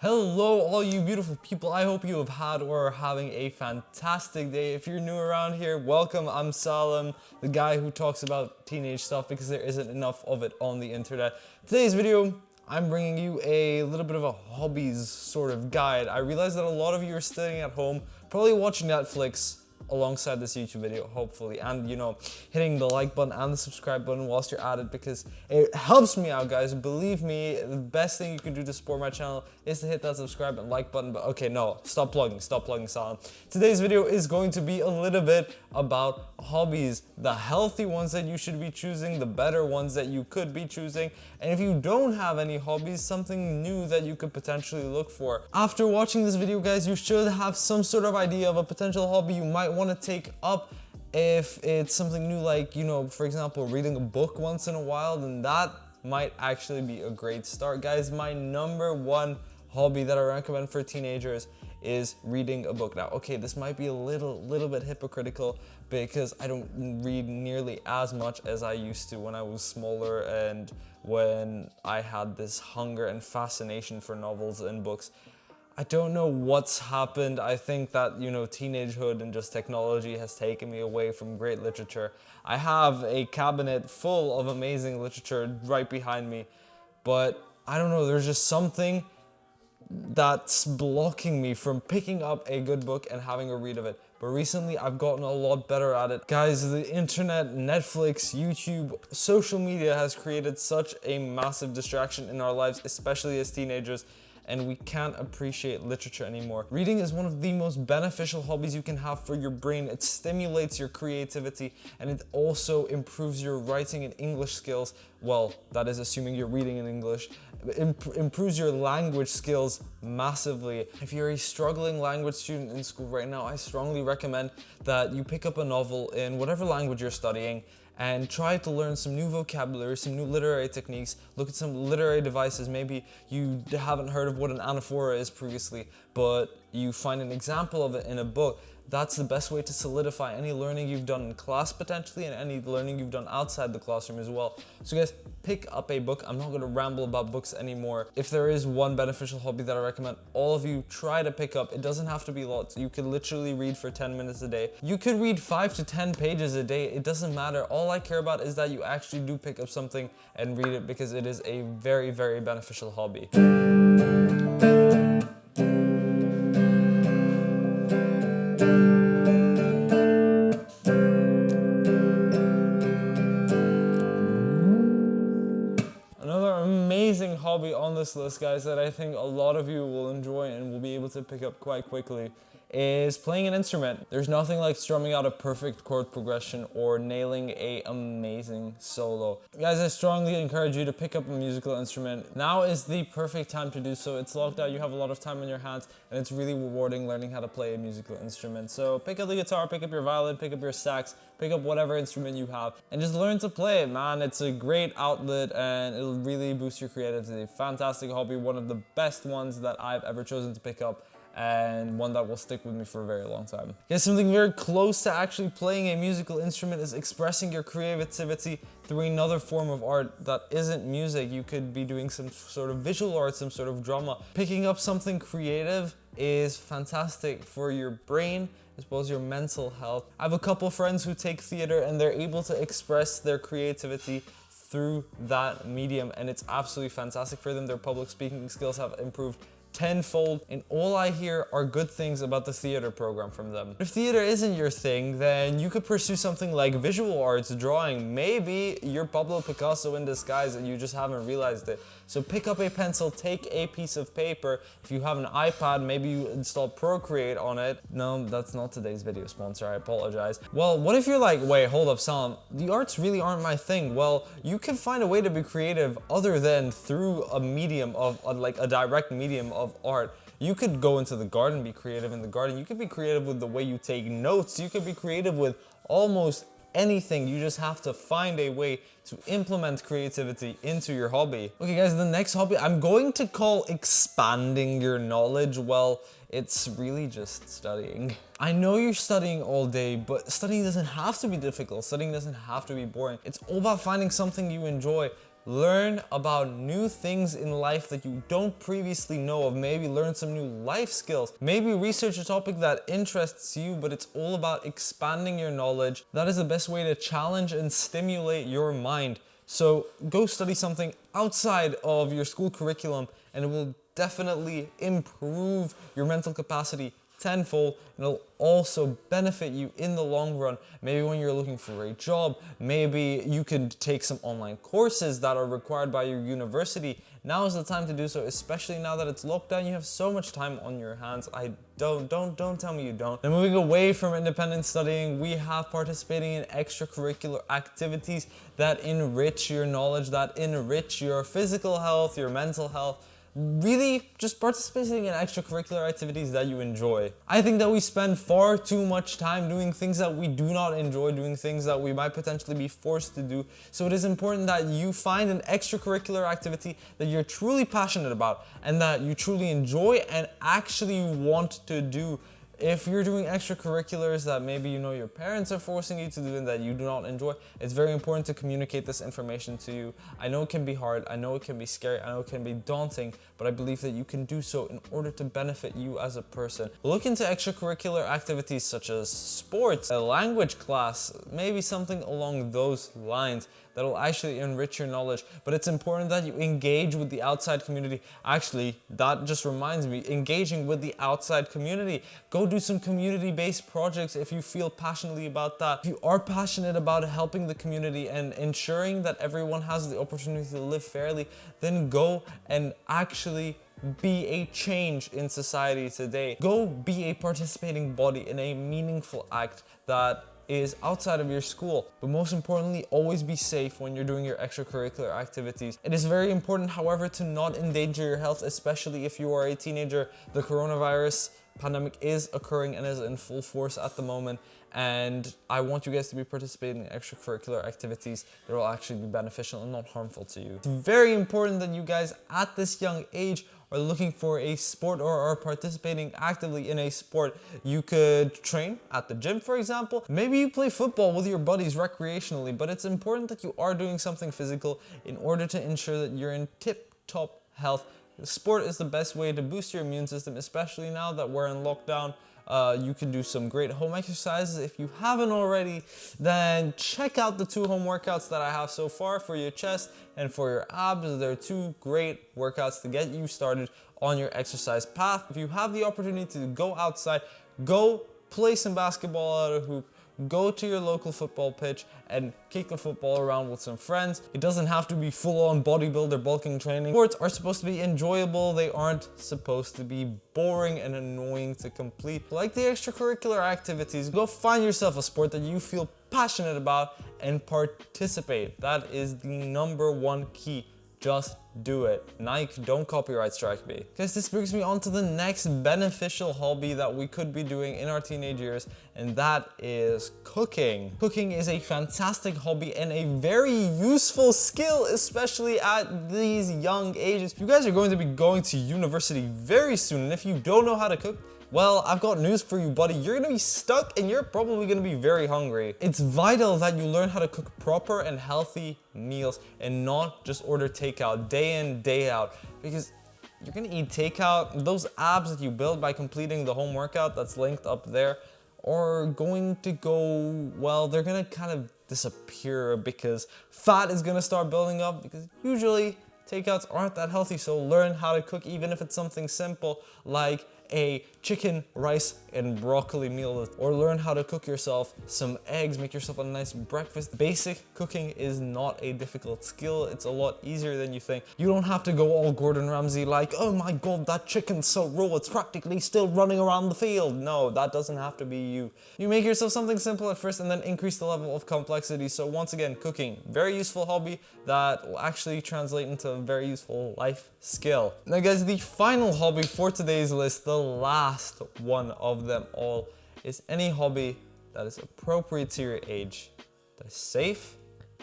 Hello all you beautiful people, I hope you have had or are having a fantastic day. If you're new around here, welcome. I'm Salim, the guy who talks about teenage stuff because there isn't enough of it on the internet. Today's video, I'm bringing you a little bit of a hobbies sort of guide. I realize that a lot of you are sitting at home, probably watching Netflix alongside this YouTube video, hopefully, and hitting the like button and the subscribe button whilst you're at it because it helps me out, guys. Believe me, the best thing you can do to support my channel is to hit that subscribe and like button. But okay, no, stop plugging, Salam. Today's video is going to be a little bit about hobbies, the healthy ones that you should be choosing, the better ones that you could be choosing, and if you don't have any hobbies, something new that you could potentially look for. After watching this video, guys, you should have some sort of idea of a potential hobby you might want to take up. If it's something new, like, for example, reading a book once in a while, then that might actually be a great start. Guys, my number one hobby that I recommend for teenagers is reading a book. Now, okay, this might be a little bit hypocritical because I don't read nearly as much as I used to when I was smaller and when I had this hunger and fascination for novels and books. I don't know what's happened. I think that, teenagehood and just technology has taken me away from great literature. I have a cabinet full of amazing literature right behind me, but I don't know, there's just something that's blocking me from picking up a good book and having a read of it. But recently I've gotten a lot better at it. Guys, the internet, Netflix, YouTube, social media has created such a massive distraction in our lives, especially as teenagers, and we can't appreciate literature anymore. Reading is one of the most beneficial hobbies you can have for your brain. It stimulates your creativity and it also improves your writing and English skills. Well, that is assuming you're reading in English. Improves your language skills massively. If you're a struggling language student in school right now, I strongly recommend that you pick up a novel in whatever language you're studying and try to learn some new vocabulary, some new literary techniques, look at some literary devices. Maybe you haven't heard of what an anaphora is previously, but you find an example of it in a book. That's the best way to solidify any learning you've done in class potentially and any learning you've done outside the classroom as well. So guys, pick up a book. I'm not going to ramble about books anymore. If there is one beneficial hobby that I recommend all of you try to pick up, it doesn't have to be lots. You could literally read for 10 minutes a day. You could read 5 to 10 pages a day. It doesn't matter. All I care about is that you actually do pick up something and read it because it is a very, very beneficial hobby. Amazing hobby on this list, guys, that I think a lot of you will enjoy and will be able to pick up quite quickly is playing an instrument. There's nothing like strumming out a perfect chord progression or nailing an amazing solo. Guys, I strongly encourage you to pick up a musical instrument. Now is the perfect time to do so. It's locked out, you have a lot of time on your hands, and it's really rewarding learning how to play a musical instrument. So pick up the guitar, pick up your violin, pick up your sax, pick up whatever instrument you have, and just learn to play it, man. It's a great outlet, and it'll really boost your creativity. Fantastic hobby, one of the best ones that I've ever chosen to pick up, and one that will stick with me for a very long time. Guys, something very close to actually playing a musical instrument is expressing your creativity through another form of art that isn't music. You could be doing some sort of visual art, some sort of drama. Picking up something creative is fantastic for your brain as well as your mental health. I have a couple friends who take theater and they're able to express their creativity through that medium, and it's absolutely fantastic for them. Their public speaking skills have improved tenfold, and all I hear are good things about the theater program from them. If theater isn't your thing, then you could pursue something like visual arts, drawing. Maybe you're Pablo Picasso in disguise and you just haven't realized it. So pick up a pencil, take a piece of paper. If you have an iPad, maybe you install Procreate on it. No, that's not today's video sponsor, I apologize. Well, what if you're like, wait, hold up, Salim, the arts really aren't my thing? Well, you can find a way to be creative other than through a medium of, like a direct medium of art. You could go into the garden, be creative in the garden. You could be creative with the way you take notes. You could be creative with almost anything. You just have to find a way to implement creativity into your hobby. Okay guys, the next hobby I'm going to call expanding your knowledge. Well, it's really just studying. I know you're studying all day, but studying doesn't have to be difficult. Studying doesn't have to be boring. It's all about finding something you enjoy. learn about new things in life that you don't previously know of. Maybe learn some new life skills. Maybe research a topic that interests you, but it's all about expanding your knowledge. That is the best way to challenge and stimulate your mind. So go study something outside of your school curriculum, and it will definitely improve your mental capacity tenfold, and it'll also benefit you in the long run. Maybe when you're looking for a job, maybe you could take some online courses that are required by your university. Now is the time to do so, especially now that it's lockdown. You have so much time on your hands. Don't tell me you don't. Now, moving away from independent studying, we have participating in extracurricular activities that enrich your knowledge, that enrich your physical health, your mental health. Really just participating in extracurricular activities that you enjoy. I think that we spend far too much time doing things that we do not enjoy, doing things that we might potentially be forced to do. So it is important that you find an extracurricular activity that you're truly passionate about and that you truly enjoy and actually want to do. If you're doing extracurriculars that maybe you know your parents are forcing you to do and that you do not enjoy, it's very important to communicate this information to you. I know it can be hard, I know it can be scary, I know it can be daunting, but I believe that you can do so in order to benefit you as a person. Look into extracurricular activities such as sports, a language class, maybe something along those lines that will actually enrich your knowledge. But it's important that you engage with the outside community. Actually, that just reminds me, engaging with the outside community. Go do some community-based projects if you feel passionately about that. If you are passionate about helping the community and ensuring that everyone has the opportunity to live fairly, then go and actually be a change in society today. Go be a participating body in a meaningful act that is outside of your school. But most importantly, always be safe when you're doing your extracurricular activities. It is very important, however, to not endanger your health, especially if you are a teenager. The coronavirus pandemic is occurring and is in full force at the moment, and I want you guys to be participating in extracurricular activities that will actually be beneficial and not harmful to you. It's very important that you guys at this young age are looking for a sport or are participating actively in a sport. You could train at the gym, for example. Maybe you play football with your buddies recreationally, but it's important that you are doing something physical in order to ensure that you're in tip-top health. Sport is the best way to boost your immune system, especially now that we're in lockdown. You can do some great home exercises. If you haven't already, then check out the 2 home workouts that I have so far for your chest and for your abs. They're 2 great workouts to get you started on your exercise path. If you have the opportunity to go outside, go play some basketball at a hoop, go to your local football pitch and kick the football around with some friends. It doesn't have to be full-on bodybuilder bulking training. Sports are supposed to be enjoyable. They aren't supposed to be boring and annoying to complete. Like the extracurricular activities, go find yourself a sport that you feel passionate about and participate. That is the #1 key. Just do it. Nike, don't copyright strike me. Guys, this brings me on to the next beneficial hobby that we could be doing in our teenage years, and that is cooking. Cooking is a fantastic hobby and a very useful skill, especially at these young ages. You guys are going to be going to university very soon, and if you don't know how to cook, well, I've got news for you, buddy. You're gonna be stuck and you're probably gonna be very hungry. It's vital that you learn how to cook proper and healthy meals and not just order takeout day in, day out, because you're gonna eat takeout. Those abs that you build by completing the home workout that's linked up there are going to go, well, they're gonna kind of disappear because fat is gonna start building up, because usually takeouts aren't that healthy. So learn how to cook, even if it's something simple like a chicken, rice, and broccoli meal, or learn how to cook yourself some eggs, make yourself a nice breakfast. Basic cooking is not a difficult skill. It's a lot easier than you think. You don't have to go all Gordon Ramsay like, oh my god, that chicken's so raw, it's practically still running around the field. No, that doesn't have to be you. You make yourself something simple at first and then increase the level of complexity. So once again, cooking, very useful hobby that will actually translate into a very useful life skill. Now guys, the final hobby for today's list, the last one of them all, is any hobby that is appropriate to your age, that is safe,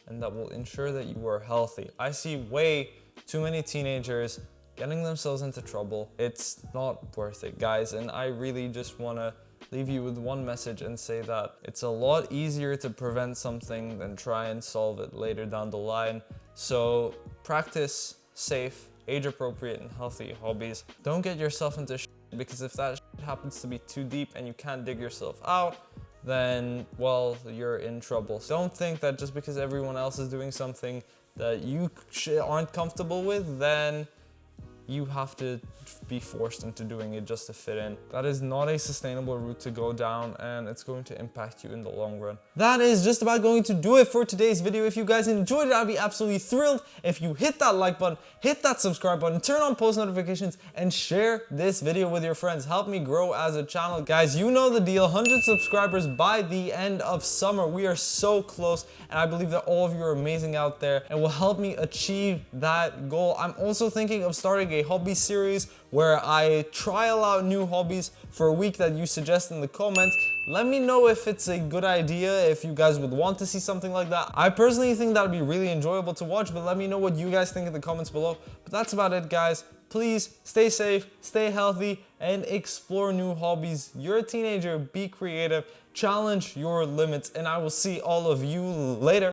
and that will ensure that you are healthy. I see way too many teenagers getting themselves into trouble. It's not worth it, guys, and I really just want to leave you with one message and say that it's a lot easier to prevent something than try and solve it later down the line. So practice safe, age-appropriate, and healthy hobbies. Don't get yourself into shit, because if that shit happens to be too deep and you can't dig yourself out, then, well, you're in trouble. So don't think that just because everyone else is doing something that you aren't comfortable with, then you have to be forced into doing it just to fit in. That is not a sustainable route to go down, and it's going to impact you in the long run. That is just about going to do it for today's video. If you guys enjoyed it, I'd be absolutely thrilled if you hit that like button, hit that subscribe button, turn on post notifications, and share this video with your friends. Help me grow as a channel. Guys, you know the deal. 100 subscribers by the end of summer. We are so close, and I believe that all of you are amazing out there and will help me achieve that goal. I'm also thinking of starting a hobby series where I trial out new hobbies for a week that you suggest in the comments. Let me know if it's a good idea, if you guys would want to see something like that. I personally think that would be really enjoyable to watch, but let me know what you guys think in the comments below. But that's about it, guys. Please stay safe, stay healthy, and explore new hobbies. You're a teenager, be creative, challenge your limits, and I will see all of you later.